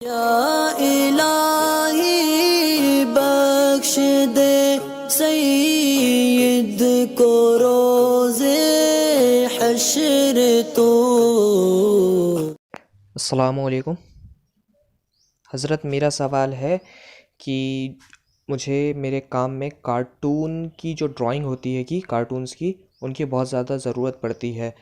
या इलाही बख्श दे सईद को रोज़े हश्र तो। अस्सलामुअलैकुम हज़रत, मेरा सवाल है कि मुझे मेरे काम में कार्टून की जो ड्राइंग होती है कि कार्टून्स की उनकी बहुत ज़्यादा ज़रूरत पड़ती है।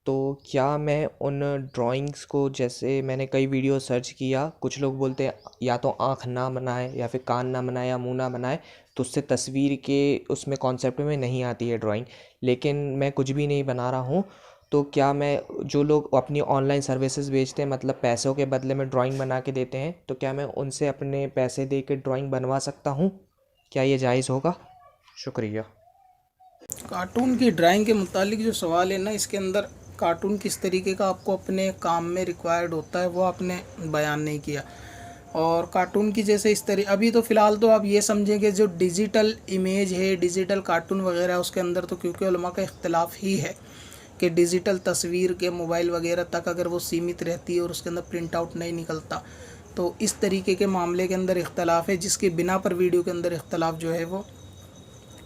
तो क्या मैं उन ड्राइंग्स को, जैसे मैंने कई वीडियो सर्च किया, कुछ लोग बोलते हैं या तो आँख ना बनाए या फिर कान ना बनाए या मुंह ना बनाए, तो उससे तस्वीर के उसमें कॉन्सेप्ट में नहीं आती है ड्राइंग। लेकिन मैं कुछ भी नहीं बना रहा हूँ, तो क्या मैं, जो लोग अपनी ऑनलाइन सर्विसेज बेचते हैं, मतलब पैसों के बदले में ड्राइंग बना के देते हैं, तो क्या मैं उनसे अपने पैसे दे के ड्राइंग बनवा सकता हूँ? क्या ये जायज़ होगा? शुक्रिया। कार्टून की ड्राइंग के मुतालिक जो सवाल है ना, इसके अंदर कार्टून किस तरीके का आपको अपने काम में रिक्वायर्ड होता है वो आपने बयान नहीं किया। और कार्टून की जैसे इस तरह अभी तो फ़िलहाल तो आप ये समझें कि जो डिजिटल इमेज है, डिजिटल कार्टून वगैरह है, उसके अंदर तो क्योंकि उलमा का इख्तलाफ ही है कि डिजिटल तस्वीर के मोबाइल वगैरह तक अगर वो सीमित रहती है और उसके अंदर प्रिंट आउट नहीं निकलता, तो इस तरीके के मामले के अंदर इख्तलाफ है, जिसकी बिना पर वीडियो के अंदर इख्तलाफ जो है वो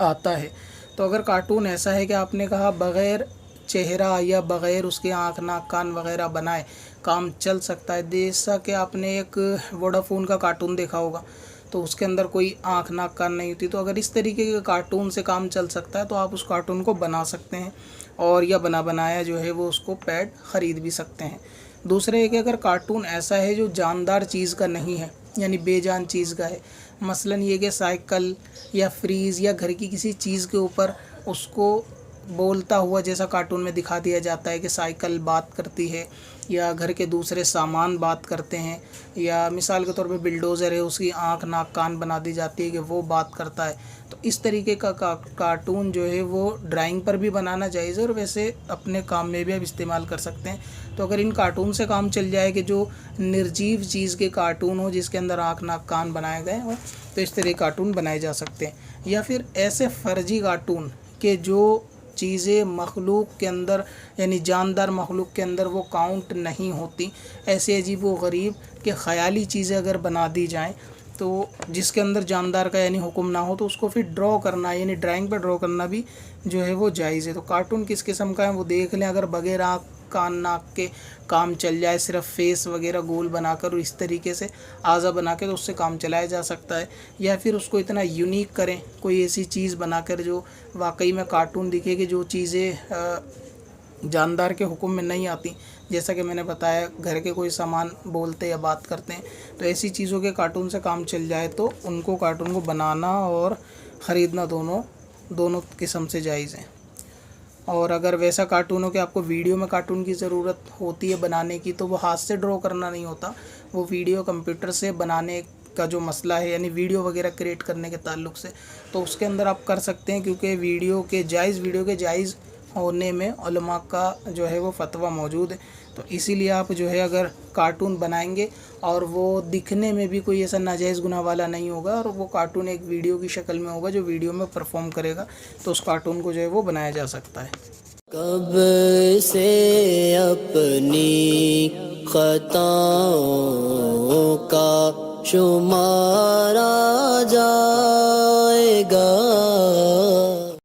आता है। तो अगर कार्टून ऐसा है कि आपने कहा बग़ैर चेहरा या बग़ैर उसके आँख नाक कान वगैरह बनाए काम चल सकता है, जैसा कि आपने एक वोडाफोन का कार्टून देखा होगा, तो उसके अंदर कोई आँख नाक कान नहीं होती। तो अगर इस तरीके के कार्टून से काम चल सकता है तो आप उस कार्टून को बना सकते हैं, और या बना बनाया जो है वो उसको पैड ख़रीद भी सकते हैं। दूसरे है कि अगर कार्टून ऐसा है जो जानदार चीज़ का नहीं है, यानी बेजान चीज़ का है, मसलन ये कि साइकिल या फ्रीज़ या घर की किसी चीज़ के ऊपर उसको बोलता हुआ जैसा कार्टून में दिखा दिया जाता है कि साइकिल बात करती है, या घर के दूसरे सामान बात करते हैं, या मिसाल के तौर पे बिल्डोज़र है, उसकी आँख नाक कान बना दी जाती है कि वो बात करता है। तो इस तरीके का कार्टून जो है वो ड्राइंग पर भी बनाना जायज़ है, और वैसे अपने काम में भी आप इस्तेमाल कर सकते हैं। तो अगर इन कार्टून से काम चल जाए कि जो निर्जीव चीज़ के कार्टून हो जिसके अंदर आँख नाक कान बनाए गए हो, तो इस तरह कार्टून बनाए जा सकते हैं। या फिर ऐसे फ़र्जी कार्टून के जो चीज़ें मखलूक के अंदर, यानी जानदार मखलूक के अंदर वो काउंट नहीं होती, ऐसे अजीब व गरीब के ख़याली चीज़ें अगर बना दी जाएं, तो जिसके अंदर जानदार का यानी हुक्म ना हो, तो उसको फिर ड्रॉ करना, यानी ड्राइंग पर ड्रॉ करना भी जो है वो जायज़ है। तो कार्टून किस किस्म का है वो देख लें। अगर बगैर आँख कान नाक के काम चल जाए, सिर्फ फेस वगैरह गोल बनाकर और इस तरीके से आज़ा बना के, तो उससे काम चलाया जा सकता है। या फिर उसको इतना यूनिक करें, कोई ऐसी चीज़ बनाकर जो वाकई में कार्टून दिखे कि जो चीज़ें जानदार के हुक्म में नहीं आती, जैसा कि मैंने बताया घर के कोई सामान बोलते या बात करते हैं, तो ऐसी चीज़ों के कार्टून से काम चल जाए तो उनको कार्टून को बनाना और ख़रीदना दोनों किस्म से जायज़ है। और अगर वैसा कार्टून हो कि आपको वीडियो में कार्टून की ज़रूरत होती है बनाने की, तो वो हाथ से ड्रॉ करना नहीं होता, वो वीडियो कंप्यूटर से बनाने का जो मसला है, यानी वीडियो वगैरह क्रिएट करने के ताल्लुक से, तो उसके अंदर आप कर सकते हैं, क्योंकि वीडियो के जायज़ होने में उलमा का जो है वो फतवा मौजूद है। तो इसीलिए आप जो है अगर कार्टून बनाएंगे और वो दिखने में भी कोई ऐसा नाजायज़ गुनाह वाला नहीं होगा, और वो कार्टून एक वीडियो की शक्ल में होगा जो वीडियो में परफॉर्म करेगा, तो उस कार्टून को जो है वो बनाया जा सकता है। कब से अपनी खताओं का शुमारा जाएगा।